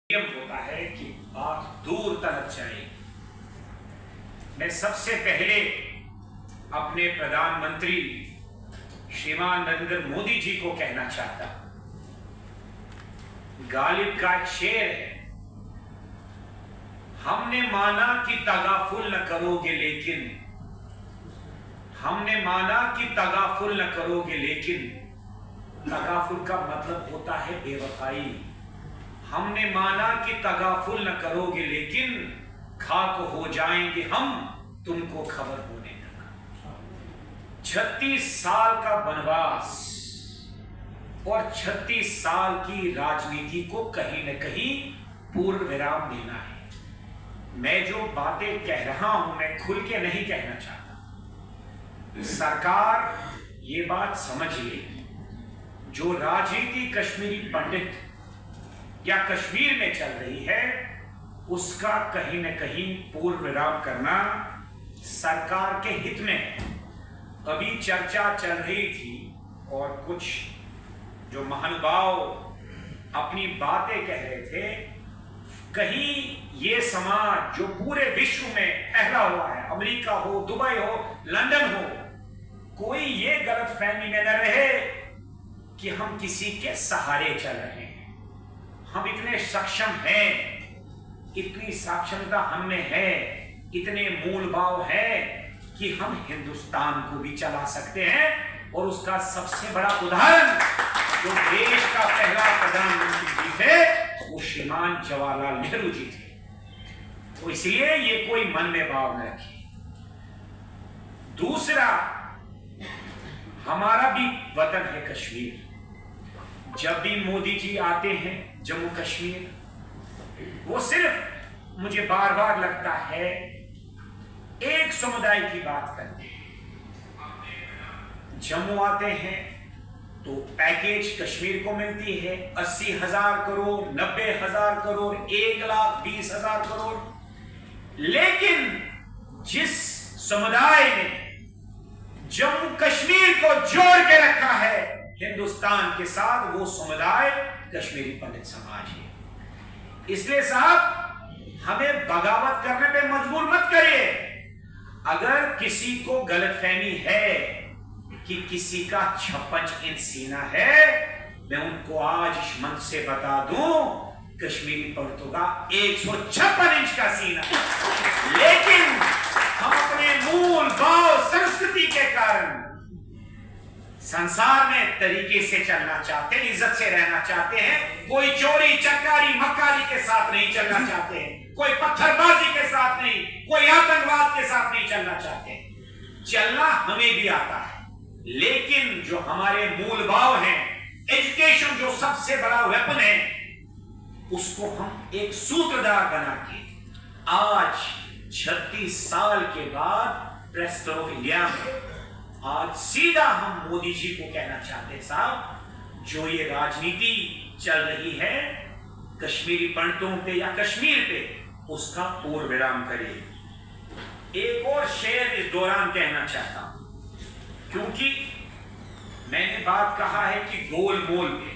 होता है कि बात दूर तक जाए। मैं सबसे पहले अपने प्रधानमंत्री श्रीमान नरेंद्र मोदी जी को कहना चाहता, गालिब का एक शेर है, हमने माना कि तगाफुल न करोगे लेकिन, हमने माना कि तगाफुल न करोगे लेकिन, तगाफुल का मतलब होता है बेवफाई। हमने माना कि तगाफुल न करोगे लेकिन खाक हो जाएंगे हम तुमको खबर होने तक। 36 साल का वनवास और 36 साल की राजनीति को कहीं न कहीं पूर्ण विराम देना है। मैं जो बातें कह रहा हूं मैं खुल के नहीं कहना चाहता। सरकार ये बात समझ ले, जो राजनीति कश्मीरी पंडित या कश्मीर में चल रही है उसका कहीं न कहीं पूर्ण विराम करना सरकार के हित में है। अभी चर्चा चल रही थी और कुछ जो महानुभाव अपनी बातें कह रहे थे, कहीं ये समाज जो पूरे विश्व में फैला हुआ है, अमेरिका हो, दुबई हो, लंदन हो, कोई ये गलतफहमी में न रहे कि हम किसी के सहारे चल रहे हैं। हम इतने सक्षम हैं, इतनी सक्षमता हमें है, इतने मूल भाव है कि हम हिंदुस्तान को भी चला सकते हैं। और उसका सबसे बड़ा उदाहरण जो देश का पहला प्रधानमंत्री जी थे वो श्रीमान जवाहरलाल नेहरू जी थे। तो इसलिए ये कोई मन में भाव न रखिए। दूसरा, हमारा भी वतन है कश्मीर। जब भी मोदी जी आते हैं जम्मू कश्मीर, वो सिर्फ मुझे बार बार लगता है एक समुदाय की बात करते हैं। जम्मू आते हैं तो पैकेज कश्मीर को मिलती है 80,000 करोड़, 90,000 करोड़, 1,20,000 करोड़। लेकिन जिस समुदाय ने जम्मू कश्मीर को जोड़ के रखा है हिंदुस्तान के साथ, वो समुदाय कश्मीरी पंडित समाज है। इसलिए साहब हमें बगावत करने पे मजबूर मत करिए। अगर किसी को गलतफहमी है कि किसी का 56 इंच सीना है, मैं उनको आज इस मंच से बता दूं कश्मीरी पंडितों का 156 इंच का सीना है। लेकिन हम अपने मूल भाव संस्कृति के कारण संसार में तरीके से चलना चाहते हैं, इज्जत से रहना चाहते हैं। कोई चोरी चकारी मक्कारी के साथ नहीं चलना चाहते हैं, कोई पत्थरबाजी के साथ नहीं, कोई आतंकवाद के साथ नहीं चलना चाहते। चलना हमें भी आता है, लेकिन जो हमारे मूल भाव हैं, एजुकेशन जो सबसे बड़ा वेपन है, उसको हम एक सूत्रधार बना के आज 36 साल के बाद प्रेसिडेंट ऑफ इंडिया में आज सीधा हम मोदी जी को कहना चाहते हैं, साहब जो ये राजनीति चल रही है कश्मीरी पंडितों पे या कश्मीर पे, उसका पूर्ण विराम करिए। एक और शेर इस दौरान कहना चाहता हूं, क्योंकि मैंने बात कहा है कि गोल मोल पे,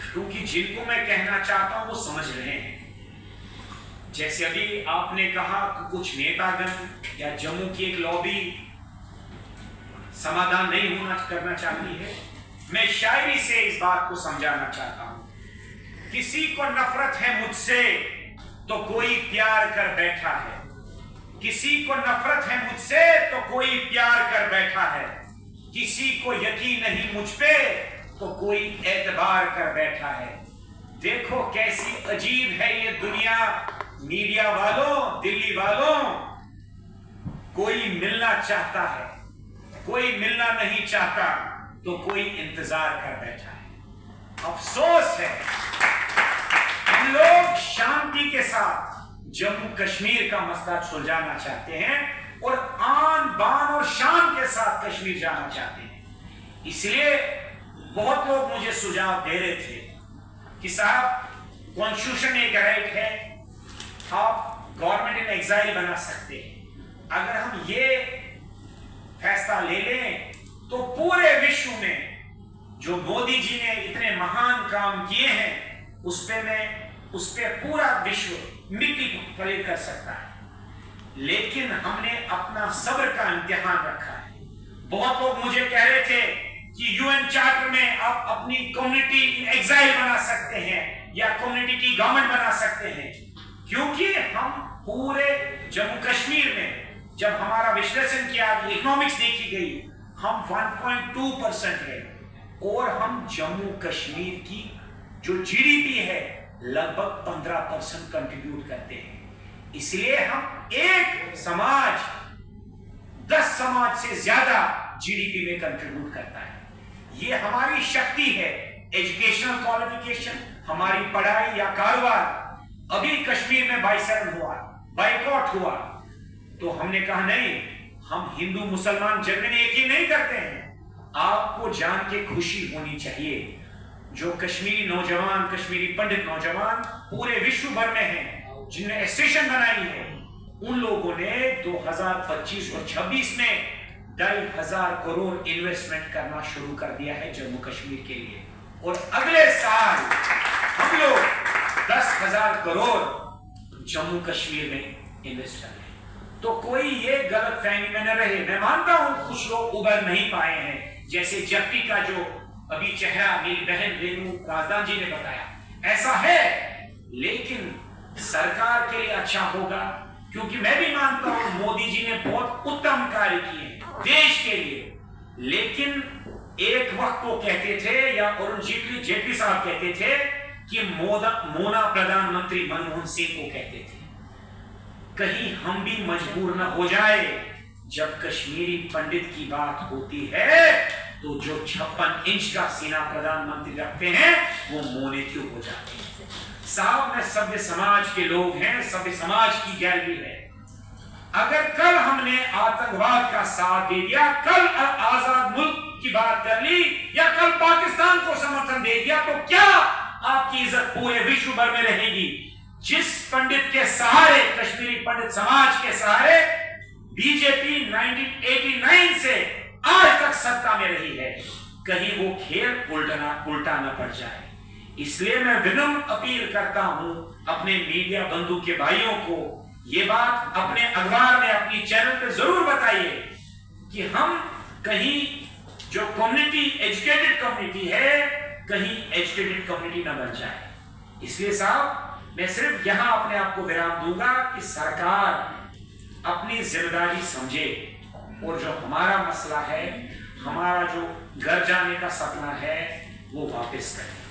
क्योंकि जिनको मैं कहना चाहता हूं वो समझ रहे हैं। जैसे अभी आपने कहा कि कुछ नेतागण या जम्मू की एक लॉबी समाधान नहीं होना करना चाहती है। मैं शायरी से इस बात को समझाना चाहता हूं। किसी को नफरत है मुझसे तो कोई प्यार कर बैठा है, किसी को नफरत है मुझसे तो कोई प्यार कर बैठा है, किसी को यकीन नहीं मुझ पे तो कोई एतबार कर बैठा है। देखो कैसी अजीब है ये दुनिया, मीडिया वालों, दिल्ली वालों, कोई मिलना चाहता है, कोई मिलना नहीं चाहता तो कोई इंतजार कर बैठा है। अफसोस है, हम लोग शांति के साथ जम्मू कश्मीर का मसला सुलझाना चाहते हैं और आन बान और शान के साथ कश्मीर जाना चाहते हैं। इसलिए बहुत लोग मुझे सुझाव दे रहे थे कि साहब कॉन्स्टिट्यूशन एक राइट है, आप गवर्नमेंट इन एग्जाइल बना सकते हैं। अगर हम ये फैसला ले लें तो पूरे विश्व में जो मोदी जी ने इतने महान काम किए हैं उस पे मैं उस पर पूरा विश्व मिट्टी परेड कर सकता है, लेकिन हमने अपना सब्र का इम्तिहान रखा है। बहुत लोग मुझे कह रहे थे कि यूएन चार्टर में आप अपनी कम्युनिटी एग्जाइल बना सकते हैं या कम्युनिटी की गवर्नमेंट बना सकते हैं, क्योंकि हम पूरे जम्मू कश्मीर में जब हमारा विश्लेषण किया, इकोनॉमिक्स देखी गई, हम 1.2% है और हम जम्मू कश्मीर की जो जीडीपी है लगभग 15% कंट्रीब्यूट करते हैं। इसलिए हम एक समाज 10 समाज से ज्यादा जीडीपी में कंट्रीब्यूट करता है। ये हमारी शक्ति है। एजुकेशनल क्वालिफिकेशन, हमारी पढ़ाई या कारोबार। अभी कश्मीर में बाइसर्न हुआ, बाइकआउट हुआ, तो हमने कहा नहीं, हम हिंदू मुसलमान झगड़े में यकीन नहीं करते हैं। आपको जान के खुशी होनी चाहिए, जो कश्मीरी नौजवान, कश्मीरी पंडित नौजवान पूरे विश्व भर में हैं, जिनने एसोसिएशन बनाई है, उन लोगों ने 2025 और 26 में 2,500 करोड़ इन्वेस्टमेंट करना शुरू कर दिया है जम्मू कश्मीर के लिए, और अगले साल हम लोग 10,000 करोड़ जम्मू कश्मीर में इन्वेस्ट कर रहे हैं। तो कोई ये गलत फहमी में न रहे। मैं मानता हूं कुछ लोग उबर नहीं पाए हैं, जैसे जप्पी का जो अभी चेहरा मेरी बहन रेणु राजदान जी ने बताया, ऐसा है, लेकिन सरकार के लिए अच्छा होगा, क्योंकि मैं भी मानता हूं मोदी जी ने बहुत उत्तम कार्य किए देश के लिए। लेकिन एक वक्त वो कहते थे, या अरुण जेटली साहब कहते थे कि मोना प्रधानमंत्री मनमोहन सिंह को कहते थे, कहीं हम भी मजबूर न हो जाए, जब कश्मीरी पंडित की बात होती है तो जो 56 इंच का सीना प्रधानमंत्री रखते हैं वो मोने क्यों हो जाते हैं। साहब, में सभ्य समाज के लोग हैं, सभ्य समाज की गैलरी है। अगर कल हमने आतंकवाद का साथ दे दिया, कल आजाद मुल्क की बात कर ली, या कल पाकिस्तान को समर्थन दे दिया, तो क्या आपकी इज्जत पूरे विश्व भर में रहेगी? जिस पंडित के सहारे, कश्मीरी पंडित समाज के सहारे बीजेपी 1989 से आज तक सत्ता में रही है, कहीं वो खेल उल्टा न पड़ जाए। इसलिए मैं विनम्र अपील करता हूं अपने मीडिया बंधु के भाइयों को, ये बात अपने अखबार में, अपनी चैनल पे जरूर बताइए कि हम कहीं जो कम्युनिटी, एजुकेटेड कम्युनिटी है, कहीं एजुकेटेड कम्युनिटी न बन जाए। इसलिए साहब, मैं सिर्फ यहां अपने आप को विराम दूंगा कि सरकार अपनी जिम्मेदारी समझे, और जो हमारा मसला है, हमारा जो घर जाने का सपना है, वो वापस करें।